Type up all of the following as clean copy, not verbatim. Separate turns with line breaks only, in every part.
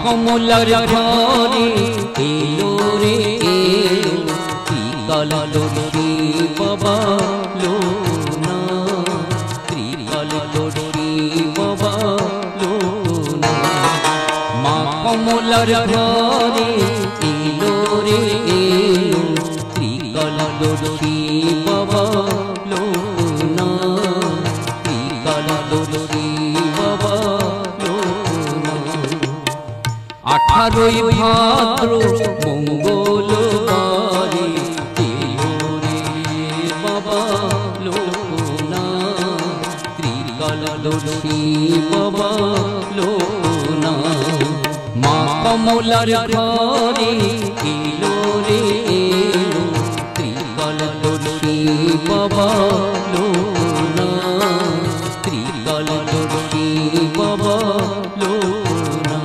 কমলার ঘরে এলো রে এলো, ত্রিকাল লক্ষ্মী বাবা লো না, ত্রিকাল লক্ষ্মী বাবা লো না। মা কমলার ঘরে এলো রে এলো, ত্রিকাল লক্ষ্মী বাবা লো না, ত্রিকাল লক্ষ্মী বাবা লো না। 18ই ভাদ্র মঙ্গলবারে এলো রে বাবা লো না, ত্রিকাল লক্ষ্মী বাবা লো না। মা কমলার ঘরে এলো রে এলো, ত্রিকাল লক্ষ্মী বাবা লো না, ত্রিকাল লক্ষ্মী বাবা লো না।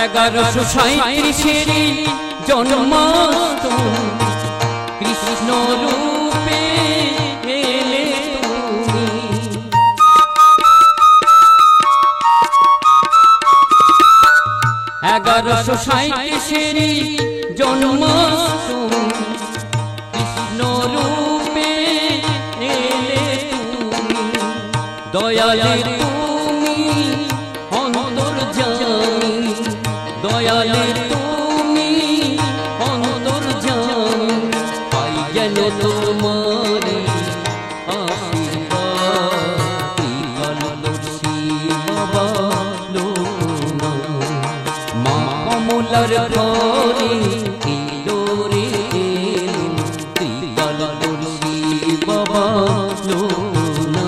এগারোশো 37 জন্মাষ্টমী, কৃষ্ণ রূপে এলে তুমি। 1137 জন্মাষ্টমী, কৃষ্ণ রূপে এলে তুমি। দয়ালে তুমি অন্তর্যামী, দয়ালে তুমি অন্তর্যামী, পাই যেন তোমার আশীর্বাদ, ত্রিকাল লক্ষ্মী বাবা লো না। মা কমলার ঘরে এলো রে এলো, ত্রিকাল লক্ষ্মী বাবা লো না,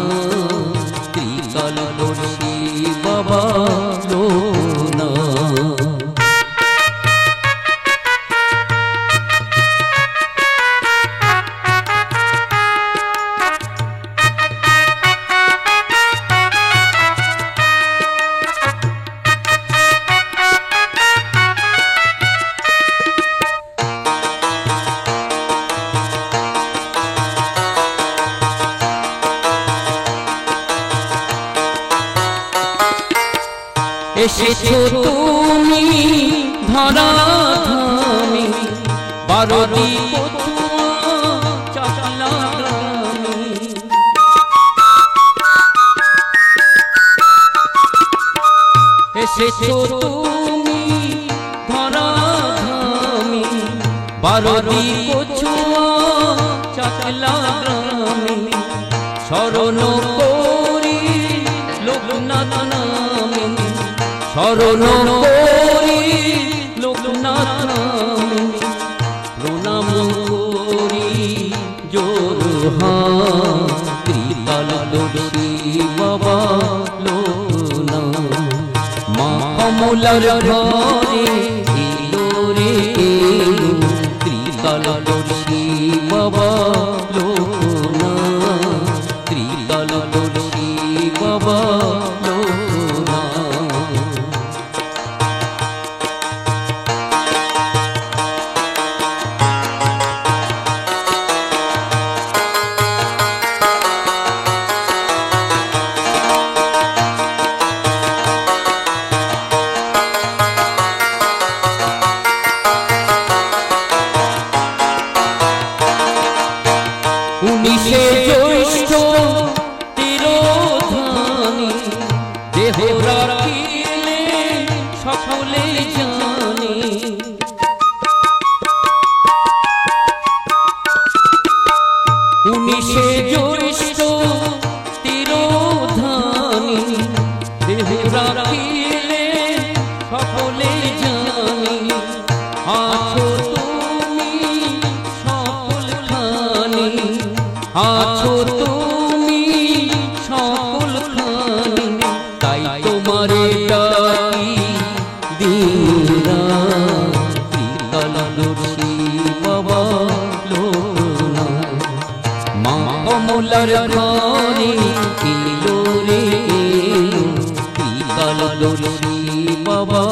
ত্রিকাল লক্ষ্মী বাবা লো না। এসেছো তুমি ধরাধামে, 12 দিক চাচলা গ্রামে। এসেছো তুমি ধরাধামে, 12 দিক চাচলা গ্রামে। শরণ করি লোকনাথ নামে, শরণ করি লোকনাথ নামে। প্রণাম করি জোড়হাত, ত্রিকাল লক্ষ্মী বাবা লো না। মা কমলার ঘরে এলো রে এলো, ত্রিকাল লক্ষ্মী বাবা লো না, ত্রিকাল লক্ষ্মী বাবা লো না। তুমি সে জ্যৈষ্ঠ তিরোধানী, দেহ রাখিলে সকলে জানি, আছো তুমি সকল খানি, আছো তুমি সকল খানি, তাই তোমারে ডাকি দিনরাত, ত্রিকালদর্শী বাবা লোকনাথ। মা কমলার ঘরে এলো রে, ত্রিকালদর্শী বাবা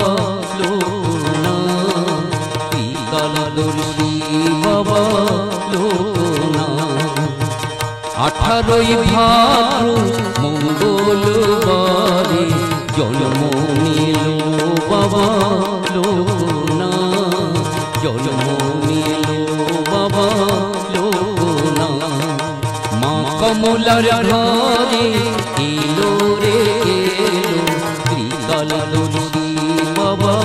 লোকনাথ, ত্রিকালদর্শী বাবা লোকনাথ। 18ই ভাদ্র মঙ্গলবারে জন্ম নিল বাবা লোকনাথ, জন্ম নিল বাবা লোকনাথ। মা কমলার ঘরে এলো রে এলো, ত্রিকালদর্শী বাবা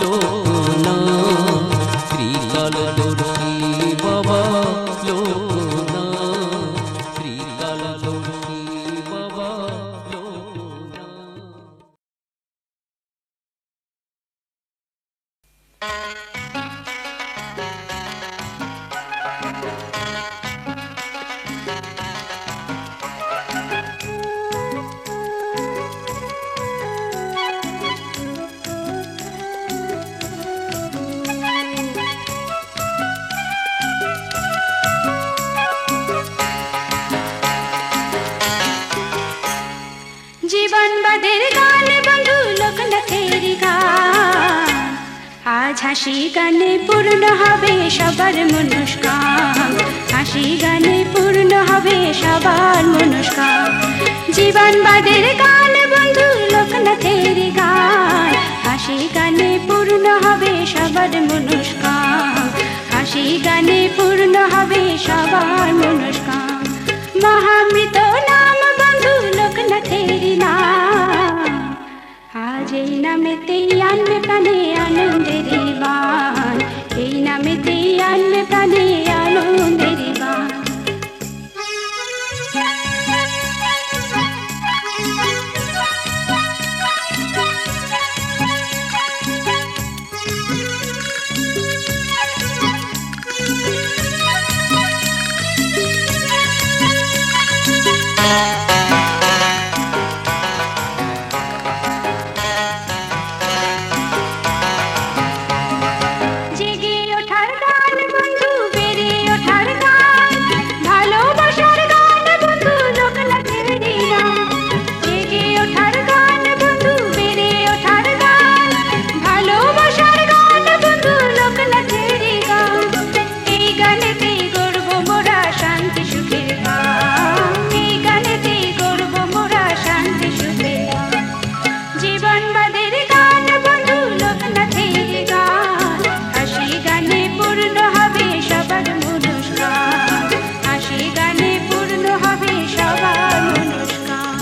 লোকনাথ, ত্রিকালদর্শী বাবা লোকনাথ, ত্রিকালদর্শী বাবা লোকনাথ।
জীবন বাদের গান বন্ধু লোকনাথের গান, আজ হাসি গানে পূর্ণ হবে সবার মনস্কাম, হাসি গানে পূর্ণ হবে সবার মনস্কাম। জীবন বাদের গান বন্ধু লোকনাথের গান, হাসি গানে পূর্ণ হবে সবার মনস্কাম, হাসি গানে পূর্ণ হবে সবার মনস্কাম। মহামৃত নাম বন্ধু লোকনাথের নাম, আজ এই নামেতে আনবে প্রাণে আনন্দের বান, এই নামেতে আনবে প্রাণে আনন্দের বান। জেগে ওঠার গান বন্ধু, বেড়ে ওঠার গান, ভালোবাসার গান বন্ধু লোকনাথের নাম। জেগে ওঠার গান বন্ধু, বেড়ে ওঠার গান, ভালোবাসার গান বন্ধু লোকনাথের গান। এই গানেতে গর্ব মোরা শান্তি সুখের গান, এই গানেতে গর্ব মোরা শান্তি সুখের গান। জীবন বাদের গান বন্ধু লোকনাথের গান, হাসি গানে পূর্ণ হবে সবার মনস্কাম, হাসি গানে পূর্ণ হবে সবার মনস্কাম।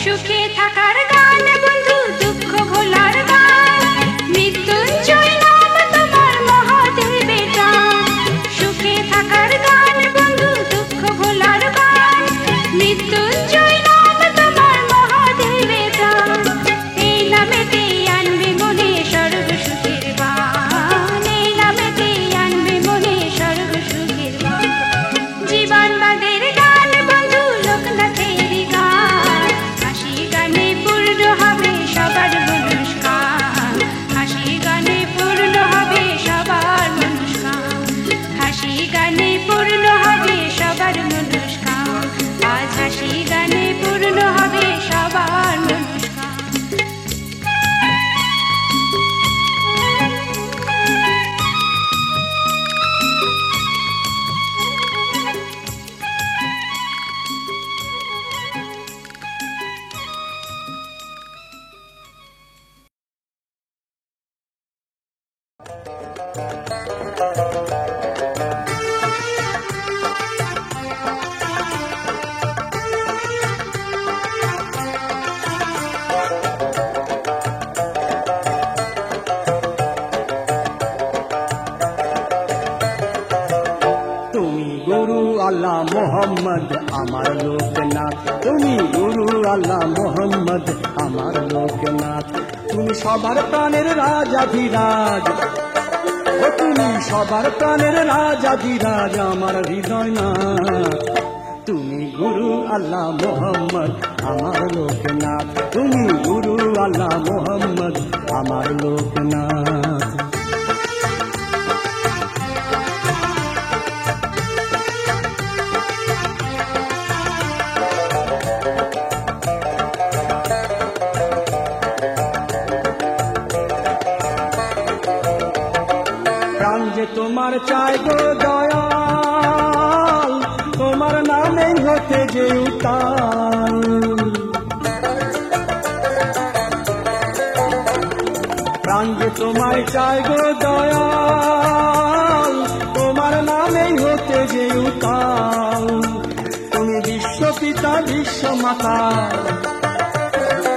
সুখে থাকার গান বন্ধু, দুঃখ ভোলার গান, মৃত্যুঞ্জয় নাম তোমার মহাদেবের গান। সুখে থাকার গান বন্ধু, দুঃখ ভোলার গান, মৃত্যুঞ্জয় নাম তোমার মহাদেবের গান। এই নামেতে আনবে মনে স্বর্গ সুখের গান, এই নামেতে আনবে মনে স্বর্গ সুখের গান। জীবন বাদের গান বন্ধু লোকনাথের গান, হাসি গানে
আল্লাহ মোহাম্মদ আমার লোকনাথ, তুমি গুরু আল্লাহ মোহাম্মদ আমার লোকনাথ। তুমি সবার প্রাণের রাজাধিরাজ, ও তুমি সবার প্রাণের রাজাধিরাজ আমার হৃদয়নাথ। তুমি গুরু আল্লাহ মোহাম্মদ আমার লোকনাথ, তুমি গুরু আল্লাহ মোহাম্মদ আমার লোকনাথ। প্রাণ যে তোমার চাই গো দয়াল, তোমার নামে হতে যে উতাল। প্রাণ যে তোমায় চাই গো দয়াল, তোমার নামে হতে যে উতাল। তুমি বিশ্বপিতা বিশ্বমাতা,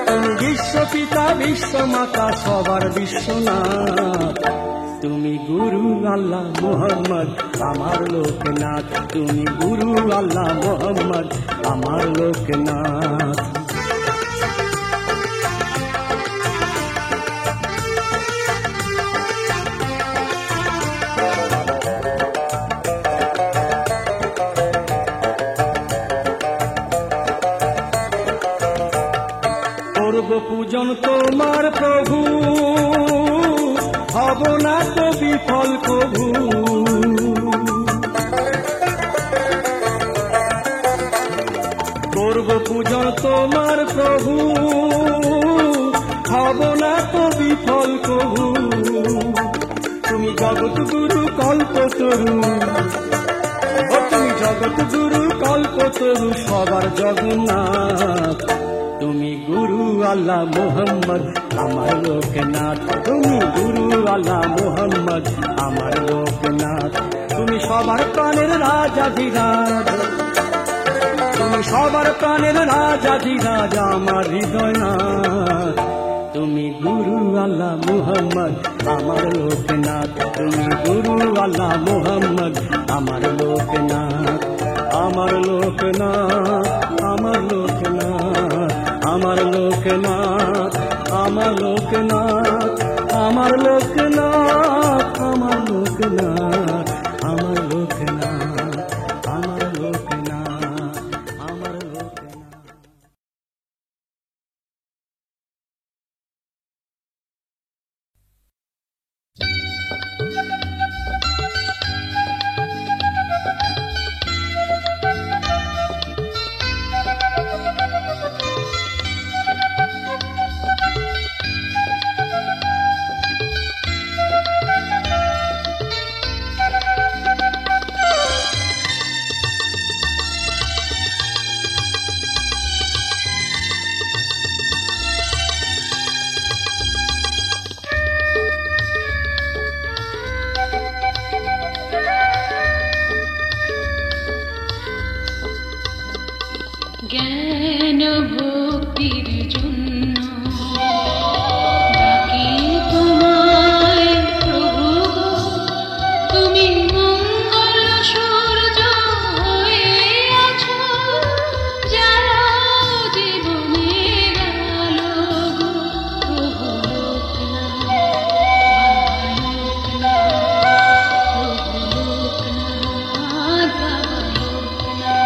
তুমি বিশ্বপিতা বিশ্বমাতা সবার বিশ্বনাথ। তুমি গুরু আল্লাহ মোহাম্মদ আমার লোকনাথ, তুমি গুরু আল্লাহ মোহাম্মদ আমার লোকনাথ। করব পূজন তোমার প্রভু, হব না তো বিফল কভু। করব পূজন তোমার প্রভু, হব না তো বিফল কভু। তুমি জগৎ গুরু কল্পতরু, ও তুমি জগৎ গুরু কল্পতরু সবার জগন্নাথ। তুমি গুরু আল্লাহ মোহাম্মদ আমার লোকনাথ, তুমি গুরু আল্লাহ মোহাম্মদ আমার লোকনাথ। তুমি সবার প্রাণের রাজাধিরাজ, তুমি সবার প্রাণের রাজাধিরাজ আমার হৃদয়নাথ। তুমি গুরু আল্লাহ মোহাম্মদ আমার লোকনাথ, তুমি গুরু আল্লাহ মোহাম্মদ আমার লোকনাথ। আমার লোকনাথ, আমার লোকনাথ, আমার লোকনাথ, আমার লোকনাথ, আমার লোকনাথ, আমার লোকনাথ, আমার লোকনাথ, আমার লোকনাথ, আমার লোকনাথ।
জ্ঞান ভক্তির জন্য ডাকি তোমায় প্রভু গো, তুমি মঙ্গল সূর্য হয়ে আছো, যারা জীবনের আলো গো। প্রভু লোকনাথ, প্রভু লোকনাথ, বাবা লোকনাথ।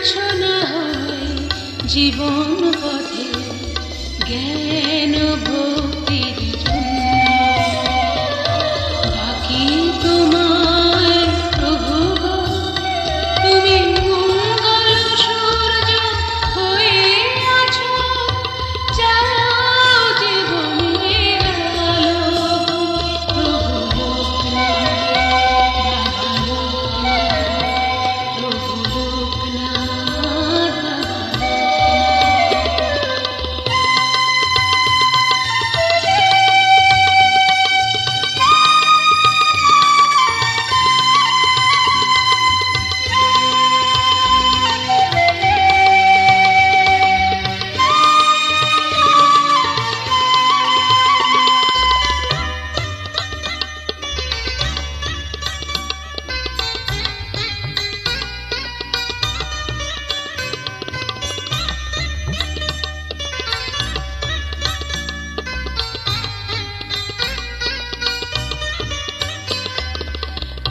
আছো না হয় জীবন পথে জ্ঞান ভক্তির জন্য বাকি তোমায় প্রভু গো, তুমি মঙ্গল সূর্য হয়ে আছো, জ্বালাও জীবনের আলো। প্রভু লোকনাথ, প্রভু লোকনাথ,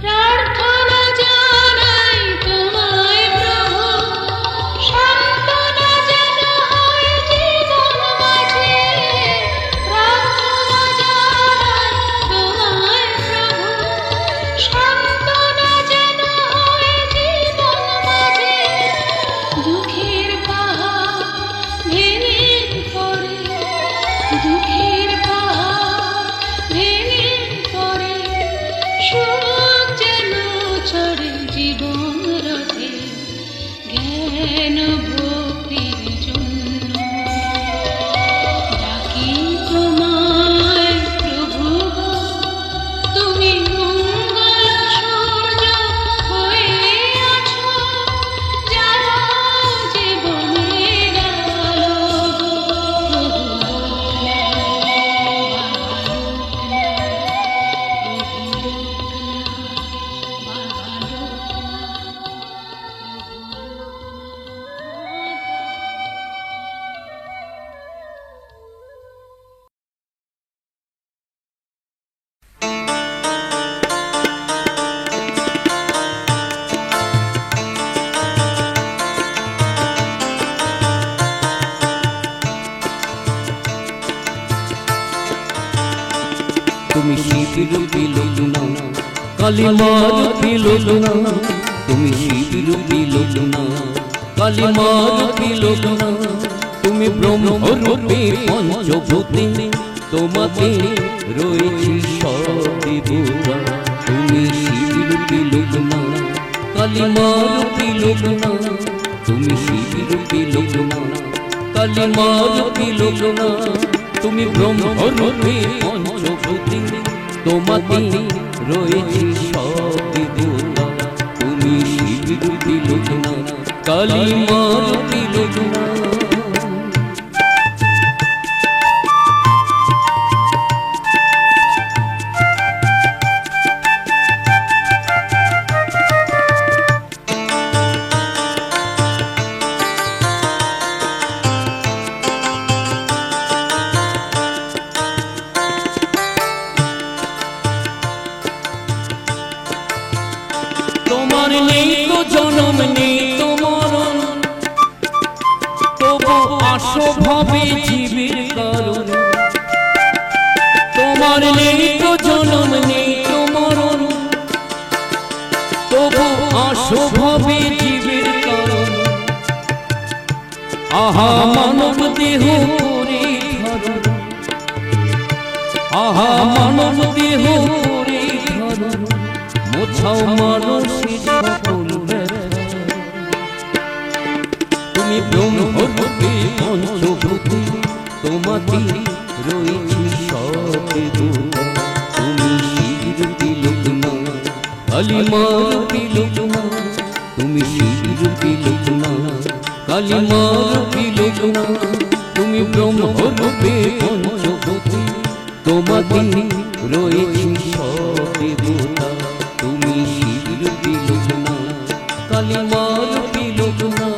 প্রার্থনা জানাই তোমায় প্রভু, সান্ত্বনা যেন হয় জীবন মাঝে। প্রার্থনা জানাই তোমায় প্রভু, সান্ত্বনা যেন হয় জীবন মাঝে। দুঃখের পাহাড় ভেঙে পড়ে, দুঃখের পাহাড় ভেঙে পড়ে, সুখ যেন চড়ে জীবন রথে জ্ঞান ভক্তির জন্য ডাকি তোমায় প্রভু গো, তুমি মঙ্গল সূর্য হয়ে আছো, জ্বালাও জীবনের আলো। প্রভু
তুমি শিবরূপী লোকনা, কালিমারূপী লোকনা, তুমি শিবরূপী লোকনা, কালিমারূপী লোকনা, তুমি ব্রহ্মরূপী পঞ্চভূতি, তোমাতে রয়েছে সর্বদেবতা। তুমি শিবরূপী লোকনা, কালিমারূপী লোকনা, তুমি শিবরূপী লোকনা, কালিমারূপী লোকনা, তুমি ব্রহ্মরূপী পঞ্চভূতি, তোমাতে রয়েছে সর্বদেবতা। তুমি শিবরূপী লোকনা, কালিমারূপী লোকনা। তোমার নেই তো জনম, নেই তো মরণ, তবু আসো ভবে জীবের কারণ। তোমার নেই তো জনম, নেই তো মরণ, তবু আসো ভবে জীবের কারণ। আহা মানব দেহ করে ধারণ, আহা মানব দেহ করে ধারণ, মোছাও মানসিক সকল ব্যথা। তুমি ব্রহ্মরূপী পঞ্চভূতি, তোমাতে রয়েছে সর্বদেবতা। তুমি শিবরূপী লোকনা, কালিমারূপী লোকনা, তুমি শিবরূপী লোকনা, কালিমারূপী লোকনা, তুমি ব্রহ্মরূপী পঞ্চভূতি, তোমাতে রয়েছে সর্বদেবতা। তুমি শিবরূপী লোকনা, কালিমারূপী লোকনা।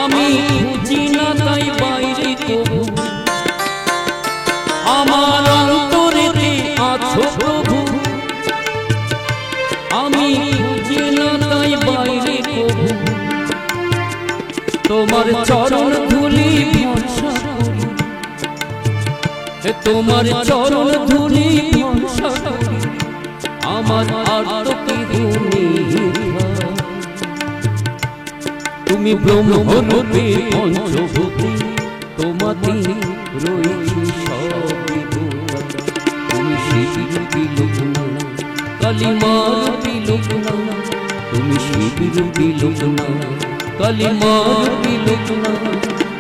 আমি খুঁজি না তাই বাইরে কবু, আমার অন্তরেতে আছো প্রভু। আমি খুঁজি না তাই বাইরে কবু, তোমার চরণ ধুলি ভরসা করি, তোমার চরণ ধুলি ভরসা করি। আমার আর তো কেহ নেই, তুমি ব্রহ্মরূপে পঞ্চভূতে, তোমাতে রয়েছে সব। তুমি শিবরূপী লোকনা, কালিমারূপী লোকনা, তুমি শিবরূপী লোকনা, কালিমারূপী লোকনা।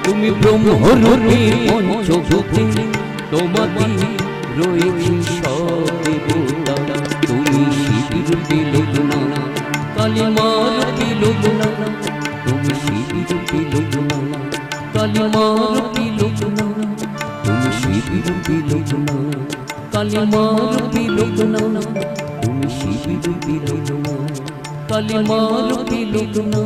তুমি ব্রহ্মরূপে পঞ্চভূতে, তোমাতে রয়েছে সব দেবতা। তুমি শিবরূপী লোকনা, কালিমারূপী লোকনা, তুমি শিবরূপী লোকনা, কালিমারূপী লোকনা। তুমি শিবরূপী লোকনা, কালিমারূপী লোকনা, তুমি শিবরূপী লোকনা, কালিমারূপী লোকনা।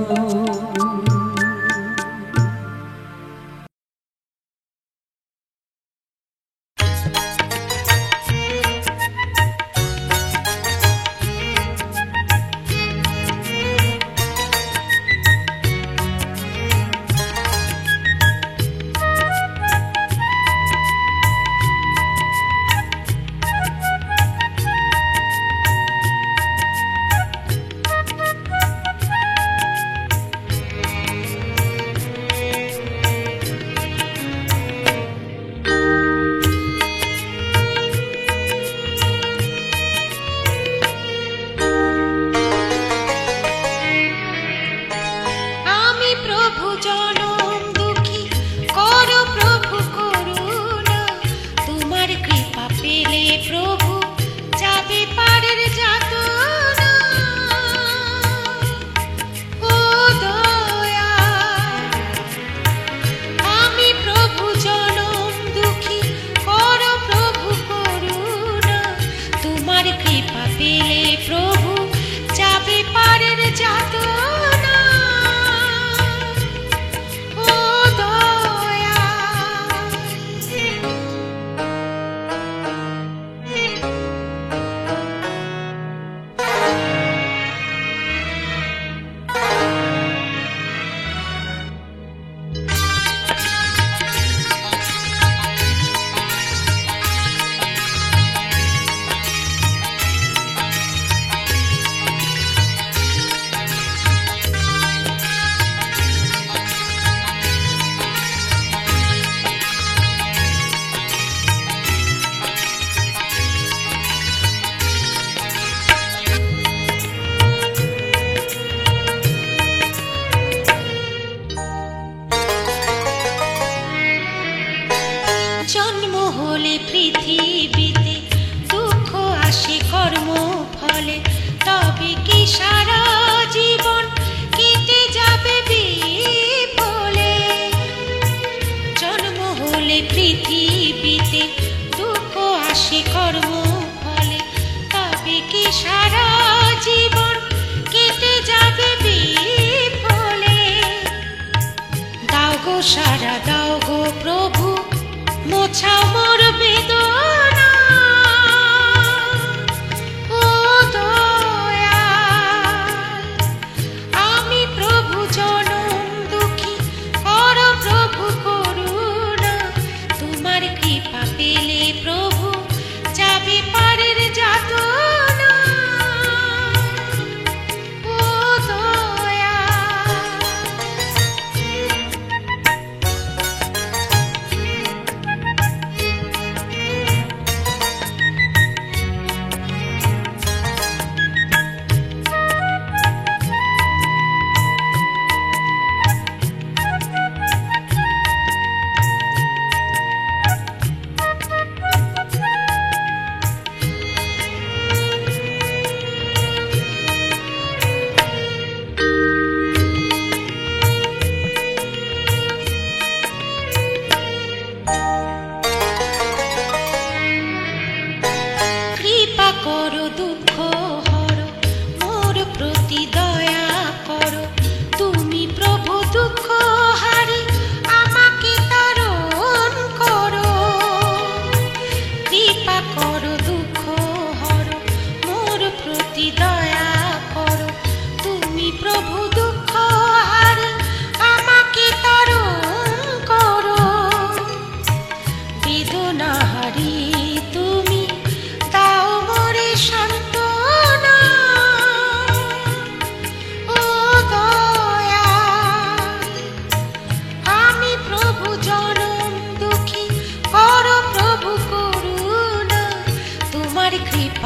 সারা দাও গো প্রভু, মোছাও মোর বেদনা। ও দয়াল, আমি প্রভু জনম দুঃখী, কর প্রভু করুণা। তোমার কৃপা পেলে প্রভু যাবে পারের যাতনা। ও দয়াল,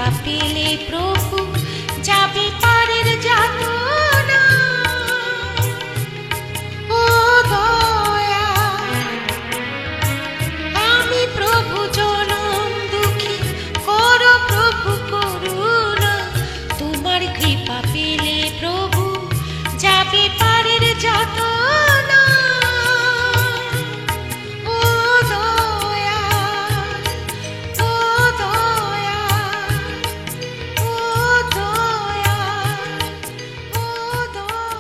কৃপা পেলে প্রভু যাবে পারের যাতনা। ও দয়া, আমি প্রভু জনম দুঃখী, করো প্রভু করুণা। তোমার কৃপা পেলে প্রভু যাবে পারের যাতনা। ও দয়া, ও দয়া, ও দয়া, ও দয়া।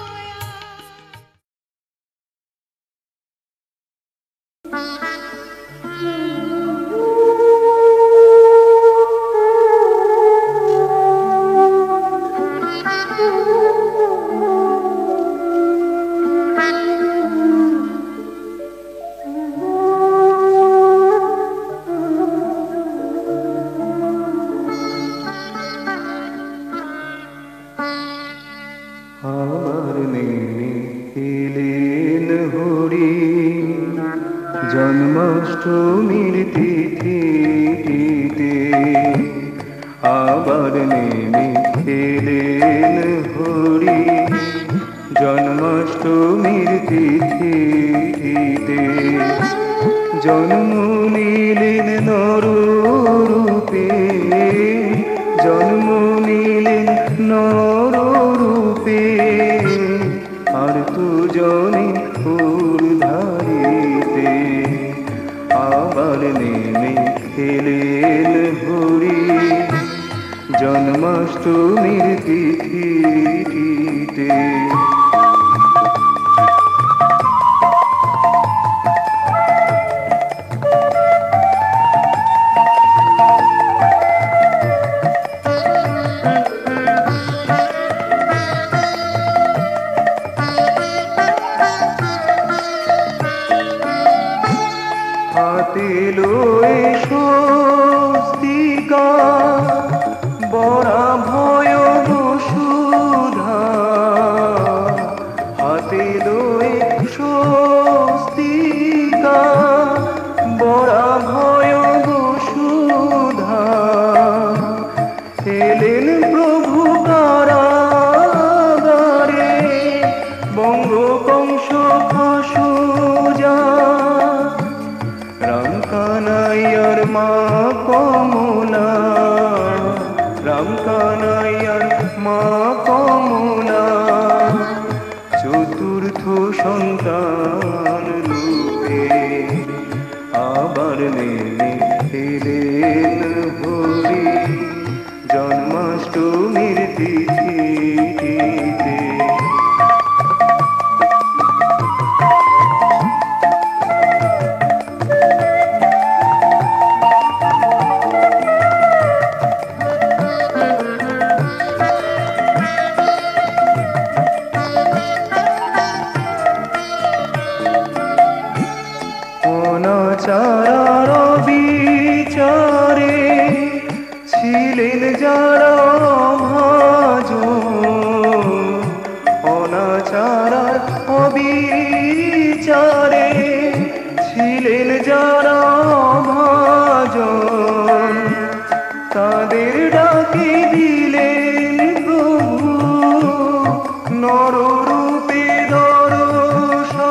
আমার নেমে এলেন হরি জন্মাষ্টমীর তিথিতে, আবার নেমে এলেন হরি জন্মাষ্টমীর তিথিতে। জন্ম নিলেন নররূপে, জন্ম নিলেন নররূপে, আর দুজনে ধারিতে, আবার নেমে এলেন হরি জন্মাষ্টমীর তিথিতে। হাতে লয়ে স্বস্তিকা বরা ভয় বসুধা, হাতে লয়ে স্বস্তিকা বরা ভয় বসুধা, এলেন প্রভু কারাগারে বঙ্গ কংস ফাঁসুজা। রাম কানাইয়ার মা কমলা, রাম কানাইয়ার মা কমলা, চতুর্থ সন্তান রূপে, আবার নেমে এলেন হরি জন্মাষ্টমীর তিথিতে। অনাচার বিচারে ছিলেন যারা ভাজন, অনাচার অবিচারে ছিলেন যারা ভাজন, তাদের ডাকে দিলেন প্রভু নররূপে দর্শন।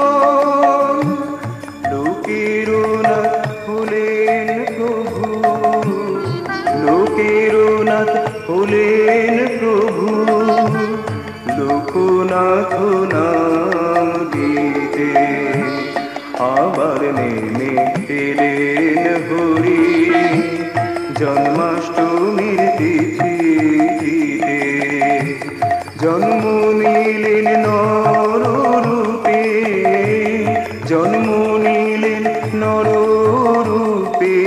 লোকের নাথ হলেন প্রভু, লোকের নাথ হলেন প্রভু, লোকনাথ নাম দিতে, আবার নেমে এলেন হরি জন্মাষ্টমীর তিথিতে। জন্ম নিলেন নররূপে, জন্ম নিলেন নররূপে,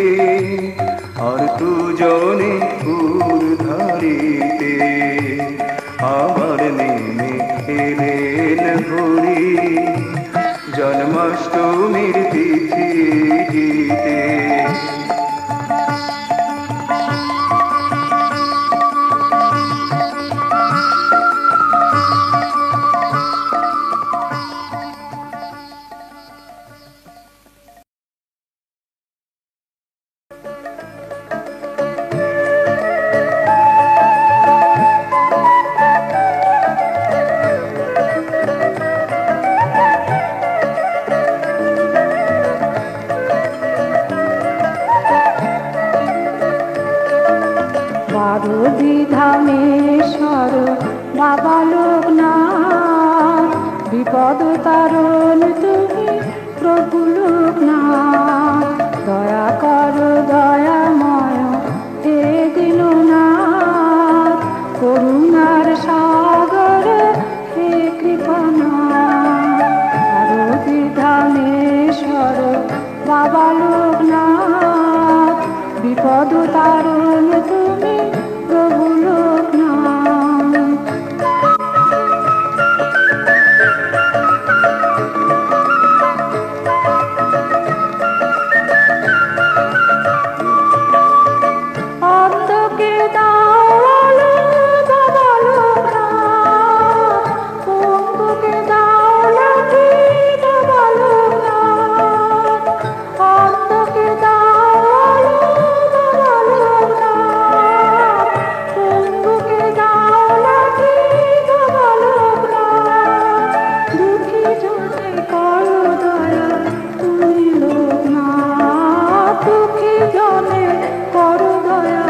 আর দুজনে ধারিতে, আবার নেমে এলেন হরি জন্মাষ্টমীর তিথিতে।
প্রভু লোকনাথ। দয়া করো দয়াময় হে দীননাথ, করুণার সাগর হে কৃপানাথ। আরতি ধামেশ্বর বাবা লোকনাথ, বিপদ তারণ তুমি প্রভু লোকনাথ। অন্ধকে দাওয়ালো বাবা লোকনাথ, পঙ্গুকে দাওয়ালো বাবা লোকনাথ। অন্ধকে দাওয়ালো বাবা লোকনাথ, পঙ্গুকে দাওয়ালো বাবা লোকনাথ। দুঃখী জনে করো দয়া তুমি লোকনাথ, দুঃখী জনে করো দয়া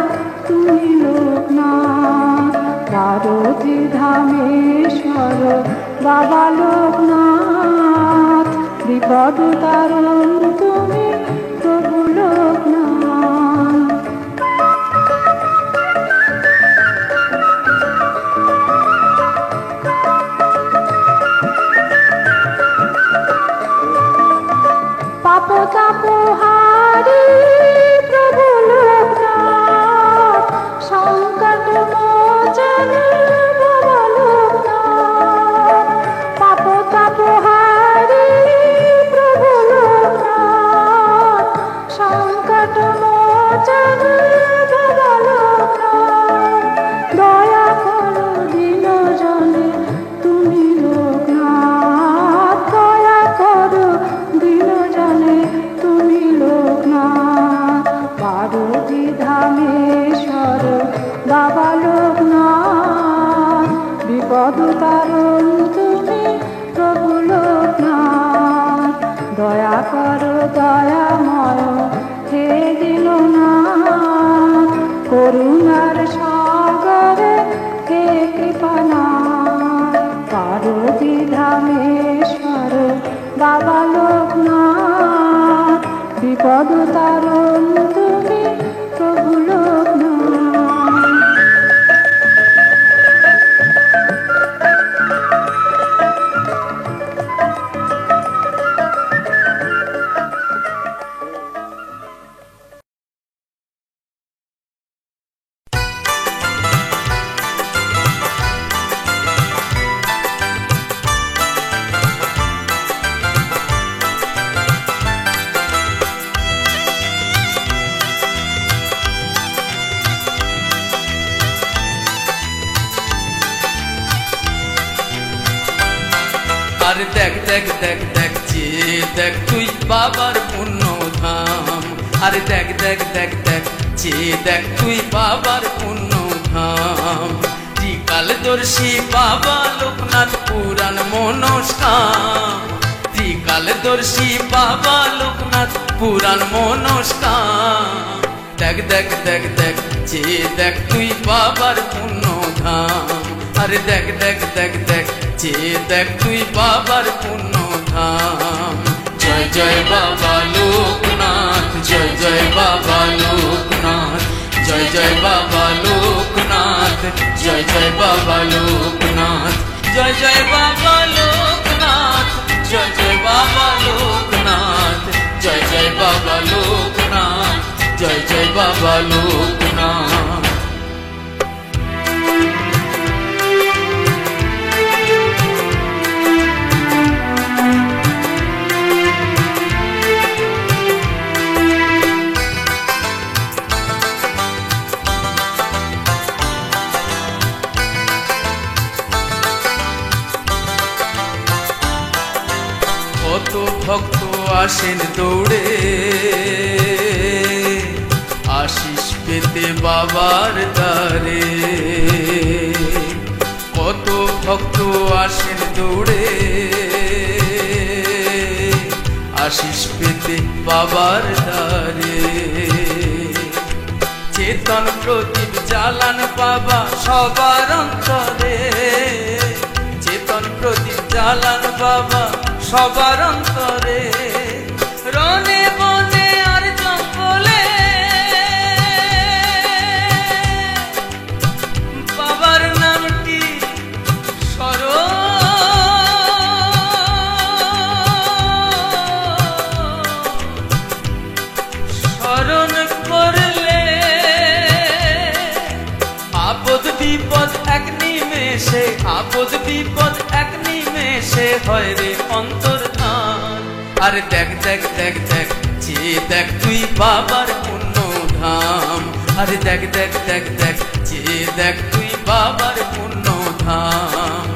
তুমি লোকনাথ। পার্বতী ধামেশ্বর বাবা লোকনাথ, বিপদ তারণ তুমি প্রভু লোকনাথ। পাপ তাপহারি প্রভু লোকনাথ, সংকট মোচন বাবা লোকনাথ। পাপ তাপহারি প্রভু লোকনাথ, সংকট মোচন বাবা লোকনাথ। দয়া করো দীন জনে তুমি লোকনাথ, দয়া করো দীন জনে তুমি লোকনাথ। পার্বতী ধামেশ্বর বাবা লোকনাথ, বিপদ তারণ তুমি প্রভু লোকনাথ। দয়া করো দয়াময় হে দীননাথ, করুণার সাগর হে কৃপানাথ। পার্বতী ধামেশ্বর বাবা লোকনাথ, বিপদ তারণ তুমি প্রভু লোকনাথ।
আর দেখ দেখ দেখ দেখ যে দেখ তুই বাবার পুণ্য ধাম। আর দেখ দেখ দেখ দেখ যে দেখ তুই বাবার পুণ্য ধাম। ত্রিকালদর্শী বাবা লোকনাথ পুরাণ মনস্কাম। ত্রিকালদর্শী বাবা লোকনাথ পুরাণ মনস্কাম। দেখ দেখ দেখ দেখ যে দেখ তুই বাবার পুণ্য ধাম। আরে দেখ দেখ দেখ দেখ যে দেখ তুই বাবার পুণ্য ধাম। জয় জয় বাবা লোকনাথ, জয় জয় বাবা লোকনাথ, জয় জয় বাবা লোকনাথ, জয় জয় বাবা লোকনাথ, জয় জয় বাবা লোকনাথ, জয় জয় বাবা লোকনাথ, জয় জয় বাবা লোকনাথ, জয় জয় বাবা লোকনাথ। কত ভক্ত আসেন দৌড়ে আশিস পেতে বাবার দ্বারে। কত ভক্ত আসেন দৌড়ে আশিস পেতে বাবার দ্বারে। চেতন প্রদীপ জ্বালান বাবা সবার অন্তরে, চেতন প্রদীপ জ্বালান বাবা সবার অন্তরে, রনে বনে আর জঙ্গলে বাবার নামটি স্মরণ করলে আপদ বিপদ এক নিমেষে, আপদ বিপদ এক নিমেষে হয় রে অন্তর্ধান। আরে দেখ দেখ দেখ দেখ চেয়ে দেখ তুই বাবার পুণ্য ধাম। আরে দেখ দেখ দেখ দেখ চেয়ে দেখ তুই বাবার পুণ্য ধাম।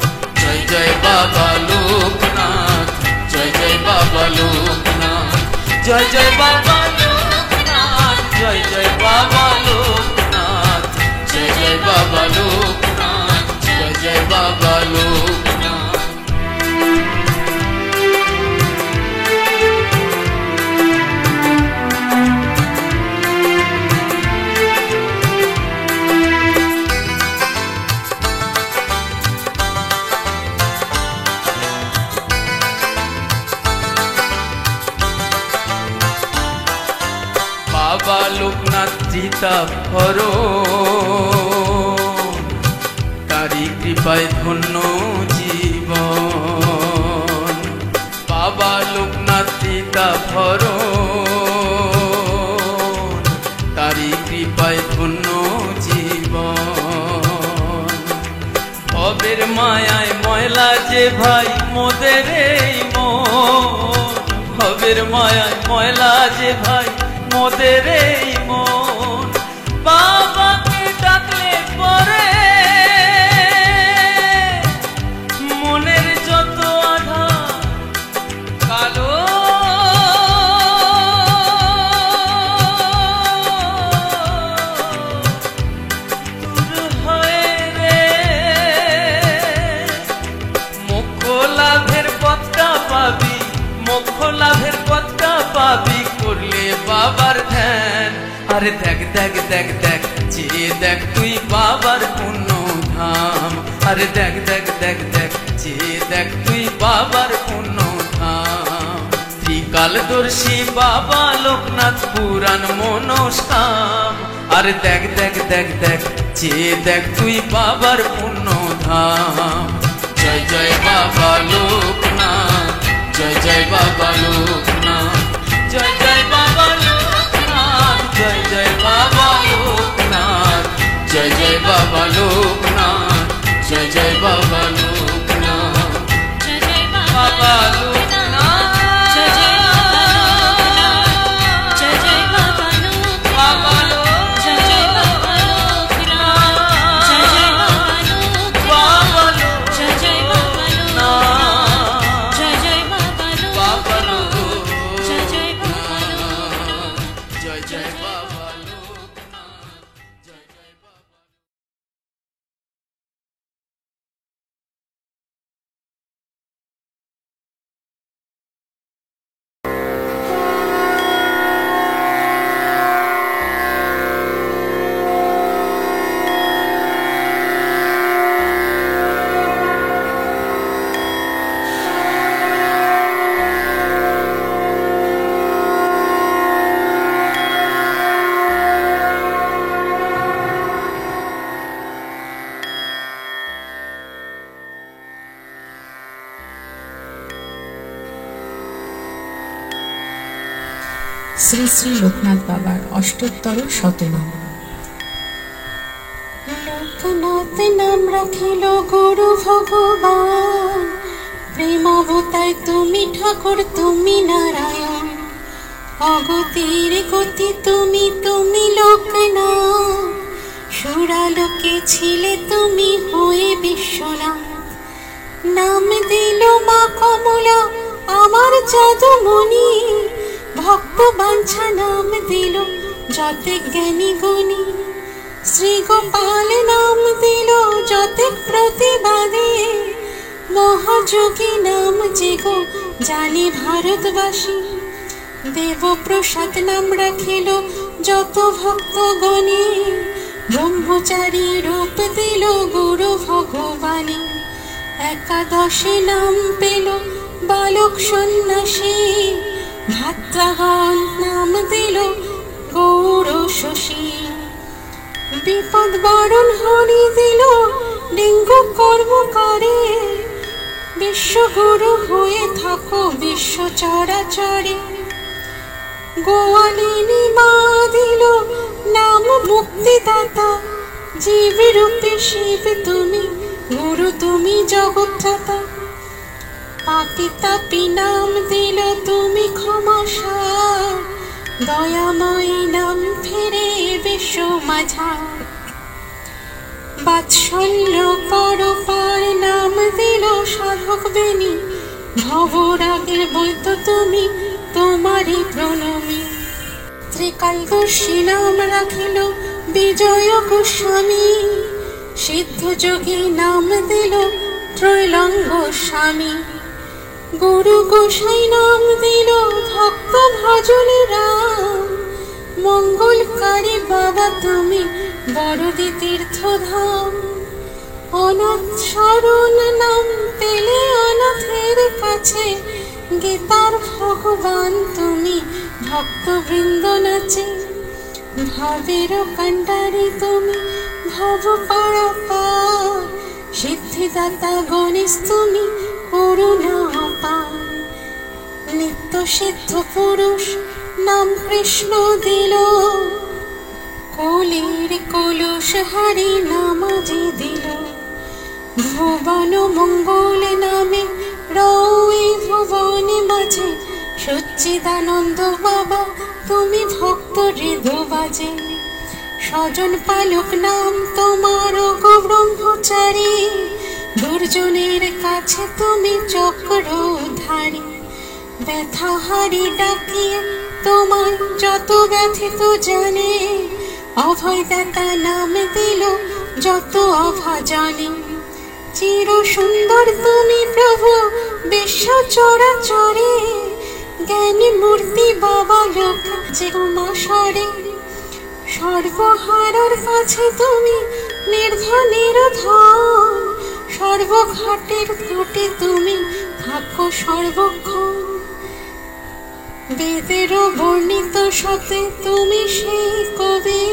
জয় জয় বাবা লোকনাথ, জয় জয় বাবা লোকনাথ, জয় জয় বাবা লোকনাথ, জয় জয় বাবা লোকনাথ, জয় জয় বাবা লোকনাথ, জয় জয় বাবা লোকনাথ। বাবা লোকনাথ চিতা ভরো, তারি কৃপায় ধন্য জীবন। বাবা লোকনাথ চিতা ভরো, তারি কৃপায় ধন্য জীবন। ভবের মায়ায় ময়লা যে ভাই মোদের এই মন, ভবের মায়ায় ময়লা যে ভাই মোদের এই মন। বাবাকে ডাকলে পরে মনের যত আধার কালো দূর হয় রে। মোক্ষ লাভের পথটা পাবি, মোক্ষ লাভের পথটা পাবি করলে বাবার ধ্যান। আরে দেখ দেখ দেখ দেখ চেয়ে দেখ তুই বাবার পুণ্য ধাম। আরে দেখ দেখ দেখ দেখ চেয়ে দেখ তুই বাবার পুণ্য ধাম। ত্রিকালদর্শী বাবা লোকনাথ পুরাণ মনস্কাম। আরে দেখ দেখ দেখ দেখ চেয়ে দেখ তুই বাবার পুণ্য ধাম। জয় জয় বাবা লোকনাথ, জয় জয় বাবা লোকনাথ, জয় জয় বাবা লোকনাথ, জয় জয় বাবা লোকনাথ, জয় জয় বাবা লোকনাথ, জয় জয় বাবা লোকনাথ,
জয় জয়
বাবা লোকনাথ,
জয় জয় জয় জয় বাবা
বাবা
লোকনাথ, জয় জয় বাবা লোকনাথ, জয় জয় বাবা লোকনাথ, জয় জয় বাবা লোকনাথ, জয় জয় বাবা
বাবা
লোকনাথ, জয় জয় বাবা লোকনাথ,
জয় জয় বাবা লোকনাথ, জয় জয় বাবা।
শ্রী শ্রী লোকনাথ বাবার অষ্টোত্তর শতনাম।
লোকনাথ নাম রাখিল গুরু ভগবান, প্রেমাবতায় তুমি ঠাকুর, তুমি নারায়ণ। অগতির গতি তুমি, তুমি লোকনাথ। সুরালোকে ছিলে তুমি হয়ে বিশ্বনাথ। নাম দিল মা কমলা আমার জাদুমণি, ভক্ত বাঞ্ছা নাম দিল যতে জ্ঞানী গুণী। শ্রী গোপাল নাম দিল যতে প্রতিবাদী, মহাযোগী নাম যে গো জানে ভারতবাসী। দেবপ্রসাদ নাম রাখিল যত ভক্ত গণে, ব্রহ্মচারী রূপ দিল গুরু ভগবানী। একাদশী নাম পেল
বালক সন্ন্যাসী ভাত্রাগণ নাম দিল গৌর শশী। বিপদ বরণ হরি দিল ডেঙ্গু কর্মকারে, বিশ্বগুরু হয়ে থাকো বিশ্ব চরাচরে। গোয়ালিনী মা দিল নাম মুক্তিদাতা, জীব রূপে শিব তুমি, গুরু তুমি জগৎদাতা। পাপি তাপি নাম দিল তুমি ক্ষমাসার, দয়াময়ী নাম ফিরে বিশ্ব মাঝার। বাৎসল্য পরপার নাম দিল সাধক বেনি, ভবরাগের বৈদ্য তুমি, তোমারই প্রণমী। ত্রিকালদর্শী নাম রাখিল বিজয় গোস্বামী, সিদ্ধ যোগী নাম দিল ত্রৈলঙ্গ স্বামী। গুরু গোসাই নাম দিল ভক্ত ভজনে রাম, মঙ্গলকারী বাবা তুমি বড়দি তীর্থধাম। অনাথ শরণ নাম পেলে অনাথের কাছে, গীতার ভগবান তুমি ভক্ত বৃন্দ নাচে। ভাবের কান্ডারি তুমি ভব পারাপার, সিদ্ধিদাতা গণেশ তুমি করুণা অপার। নিত্য সিদ্ধ পুরুষ নাম কৃষ্ণ দিল, কলির কলুষ হারি নামাজি দিল। ভুবন মঙ্গল নামে রয়ে ভুবনে মাঝে, সচ্চিদানন্দ বাবা তুমি ভক্ত হৃদয় বাজে। স্বজন পালক নাম তোমার গো ব্রহ্মচারী, দুর্জনের কাছে তুমি চক্রধারী। ব্যথা হারি ডাকিয়ে তোমার যত ব্যথিত জানে, অভয়দাতা নাম দিল যত অভাজনে। চির সুন্দর তুমি প্রভু বিশ্ব চরাচরে, জ্ঞানী মূর্তি বাবা লোক যে উমাসরে। সর্বহারার কাছে তুমি নির্ধনের ধন, সর্বঘাটের ঘাটে তুমি থাকো সর্বক্ষণ। বেদের বর্ণিত সতে তুমি সেই কবি,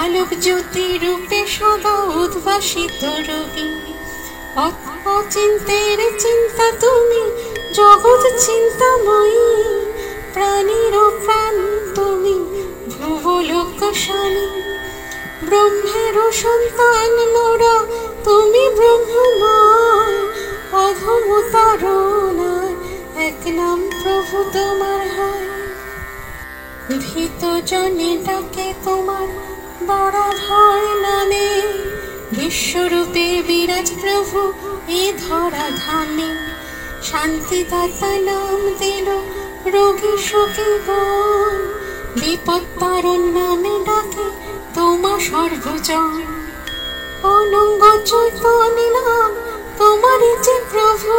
আলোক জ্যোতি রূপে সদা উদ্ভাসিত রবি। অচিন্তের চিন্তা তুমি জগৎ চিন্তাময়ী, প্রাণীর প্রাণ তুমি ভুবলোক স্বামী। ব্রহ্মের সন্তান মোরা তুমি ব্রহ্মময়, অধমতারণায় এক নাম প্রভু তোমার হয়। ভীত জনে ডাকে তোমার বড়া ভয় নামে, বিশ্বরূপে বিরাজ প্রভু এ ধরা ধামে। শান্তিদাতা নাম দিল রোগী সুখী গণ, বিপদ তারণ নামে ডাকে তোমার সর্বজন। অনঙ্গ চৈতন্য নাম তোমার যে প্রভু,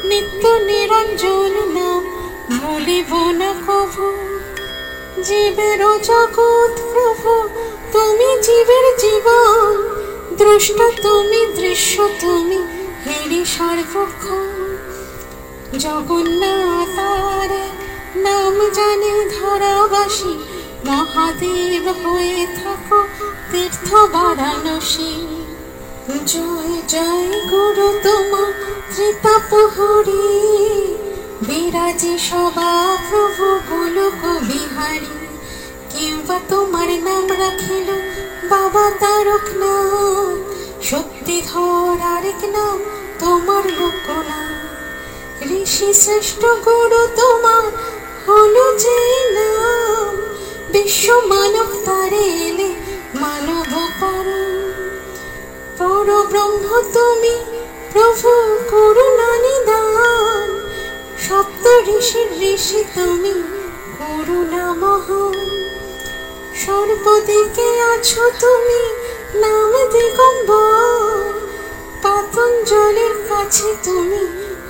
নিত্য নিরঞ্জন নাম ভুলিব না কভু। জীবের জগৎ প্রভু তুমি জীবের জীবন, দ্রষ্টা তুমি দৃশ্য তুমি হেরি সর্বক্ষণ। জগন্নাথ নাম জানে ধরাবাসী, মহাদেব হয়ে থাকো তীর্থ বারাণসী। জয় জয় গুরু তোমার ত্রিতাপ হরি, বিরাজি সবা প্রভু গোলক বিহারী। কিংবা তোমার নাম রাখিল বাবা তারকনাথ, শক্তিধর আরেক নাম তোমার লোকনাথ। ঋষি শ্রেষ্ঠ গুরু তোমার হলো যে নাম, বিশ্ব মানব তারে এলে মানব পারণ। পর ব্রহ্ম তুমি প্রভু করুণা নিদান, সপ্ত ঋষির ঋষি তুমি করুণা মহান। সর্বদিকে আছো তুমি নাম দিগম্বর, পাতঞ্জলের কাছে তুমি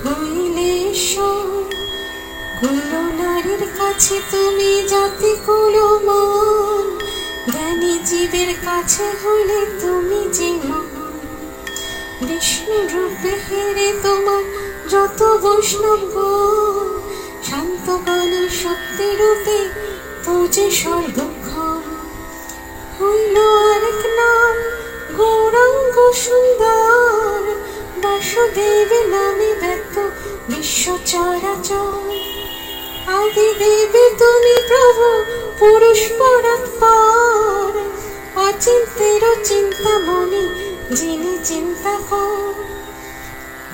হইলে ঈশ্বর। কুল নারীর কাছে তুমি জাতি কুলমান, জ্ঞানী জীবের কাছে হইলে তুমি যে মহান। বিষ্ণু রূপে হেরে তোমার যত বৈষ্ণব শান্ত গানে শক্তি রূপে তুজে সর্বক্ষণ হইল আরেক নাম গৌরাঙ্গ সুন্দর বাসুদেব নামে ব্যক্ত বিশ্ব চরাচর আদি দেবে তুমি প্রভু পুরুষ পরাৎপর অচিন্তের চিন্তামণি যিনি চিন্তা কর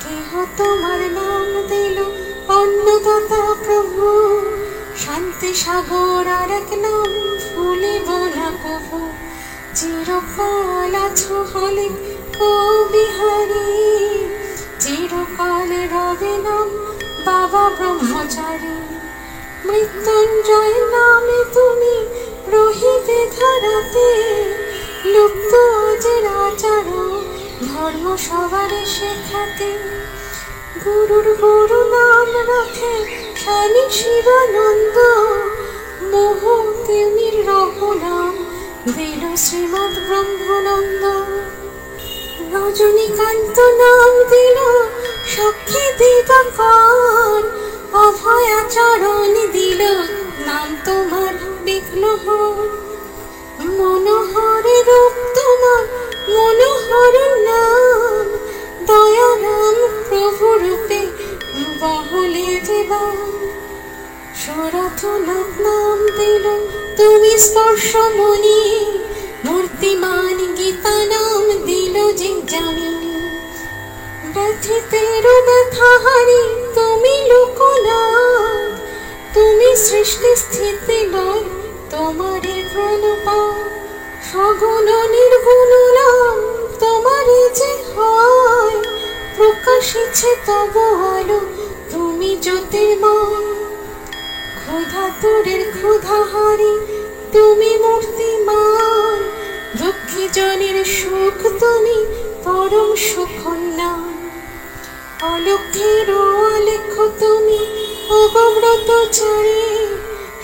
কেহ তোমার নাম দিল অন্নদাতা প্রভু শান্তি সাগর আর এক নাম ভুলিব না কভু চিরকাল আছো হলে কবিহারী চিরকাল রবে নাম বাবা ব্রহ্মচারী মৃত্যুঞ্জয় নামে তুমি রহিবে ধরাতে লুপ্ত অজের আচার ধর্ম সবার শেখাতে গুরুর গুরু নাম রাখে স্বামী শিবানন্দ মোহ তিমির রঘুনাম দিল শ্রীমৎ ব্রহ্মানন্দ রজনীকান্ত নাম দিল সখী দিবাকর অভয় আচরণ দিল নাম তোমার বিঘ্নহর মনোহরে রূপ তোমার মনোহর নাম দয়ারাম প্রভু রূপে বহলে জীবন সরথনাথ নাম দিল তুমি স্পর্শমণি মূর্তিমান গীতা নাম দিল জিজ্ঞামিনী ব্যথিতের ব্যথাহারি তুমি লোকনাথ তুমি সৃষ্টি স্থিতি লয় তোমারে প্রণপাত সগুণ নির্গুণ নাম তোমারে যে হয় প্রকাশিছে তব আলো তুমি জ্যোতির্ময় ক্ষুধা তোরের ক্ষুধাহারি তুমি মূর্তিমান দুঃখী জনের সুখ তুমি পরম সুখন্যা অলক্ষের আলেখ তুমি অবব্রতচারী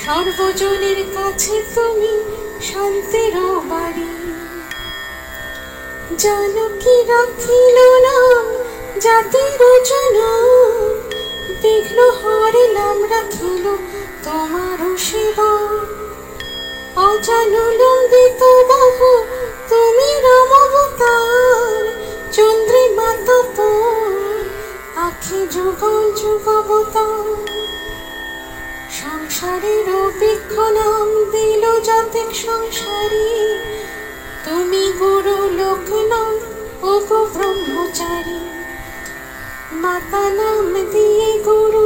সর্বজনের কাছে তুমি শান্তির বাড়ি জানকী রাখিল নাম জাতির জনক বিঘ্ন হরে নাম রাখিল তোমার সেবা অজানুলম্বিত বাহু তুমি রাম অবতার চন্দ্রিমা তপন আখি যুগল যুগ অবতার সংসারের বৃক্ষ নাম দিল জাতিক সংসারী তুমি গুরু লোকনাথ ও গো ব্রহ্মচারী মাতা নাম দিয়ে গুরু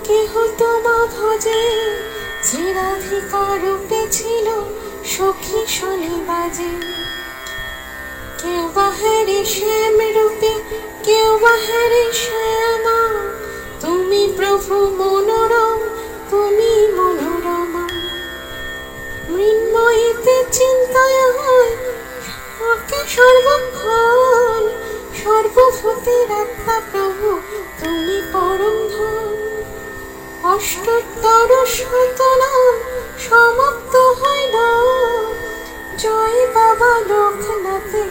কেহ তোমা ভজে চিরাধিকার রূপে ছিল সখী শনি বাজে কেউ বাহারে শ্যাম রূপে কেউ বাহারে শ্যামা তুমি প্রভু মনোরম তুমি মনোরমা মৃন্ময়ীতে চিন্তায় হয় সর্বক্ষণ সর্বভূতের আত্মা প্রভু তুমি পরম ধন অষ্টোত্তর শতনাম সমাপ্ত হইল জয় বাবা লোকনাথে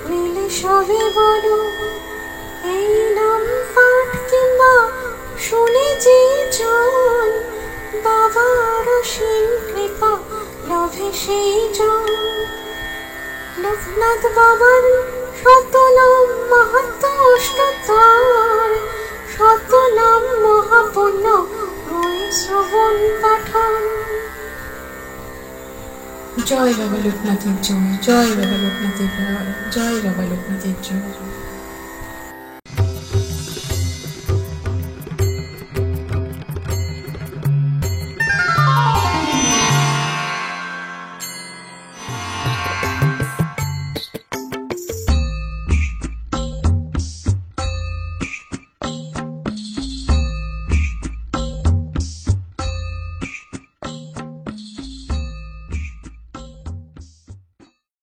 মিলে সবে বলো এই নাম পাঠ কিংবা শুনে যে জন বাবার অসীম কৃপা লভে সেই জন লোকনাথ বাবার শতনাম মাহাত্ম অষ্টোত্তর শতনাম মহাপুণ্য মই শ্রবণ পাঠন।
জয় বাবা লোকনাথের জয়, জয় বাবা লোকনাথের জয়, জয় বাবা লোকনাথের জয়।